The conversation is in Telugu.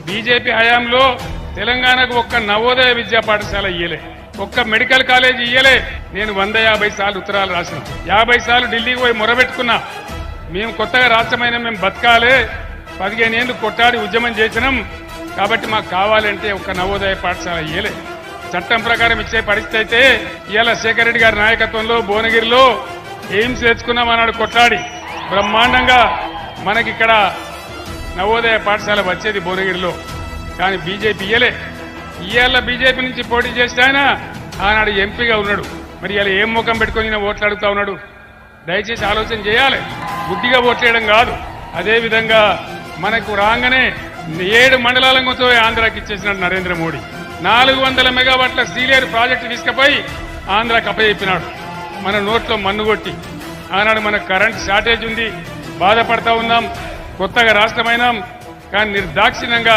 బీజేపీ హయాంలో తెలంగాణకు ఒక్క నవోదయ విద్యా పాఠశాల ఇయ్యలే, ఒక్క మెడికల్ కాలేజ్ ఇయ్యలే. నేను 150 సార్లు ఉత్తరాలు రాసిన, 50 సార్లు ఢిల్లీకి పోయి మొరబెట్టుకున్నా. మేము కొత్తగా రాష్ట్రమైన మేము బతకాలే, 15 ఏళ్ళు కొట్టాడి ఉద్యమం చేసినాం కాబట్టి మాకు కావాలంటే ఒక్క నవోదయ పాఠశాల ఇయ్యలే. చట్టం ప్రకారం ఇచ్చే పరిస్థితి అయితే ఇవాళ శేఖర్ రెడ్డి గారి నాయకత్వంలో భువనగిరిలో ఎయిమ్స్ తెచ్చుకున్నాం అన్నాడు కొట్లాడి. బ్రహ్మాండంగా మనకిక్కడ నవోదయ పాఠశాల వచ్చేది భువనగిరిలో, కానీ బీజేపీ ఇయ్యలే. ఇవాళ బీజేపీ నుంచి పోటీ చేస్తే ఆయన ఆనాడు ఎంపీగా ఉన్నాడు. మరి ఇలా ఏం ముఖం పెట్టుకొని ఓట్లు అడుగుతా ఉన్నాడు? దయచేసి ఆలోచన చేయాలి, గుడ్డిగా ఓట్లేయడం కాదు. అదేవిధంగా మనకు రాగానే 7 మండలాలతో ఆంధ్రాకి ఇచ్చేసినాడు నరేంద్ర మోడీ. 400 మెగావాట్ల సీలియర్ ప్రాజెక్టు తీసుకుపోయి ఆంధ్రాకి అప్పచెప్పినాడు. మన నోట్లో మన్ను కొట్టి ఆనాడు మనకు కరెంట్ షార్టేజ్ ఉంది, బాధపడతా ఉన్నాం, కొత్తగా రాష్ట్రమైనాం, కానీ నిర్దాక్షిణ్యంగా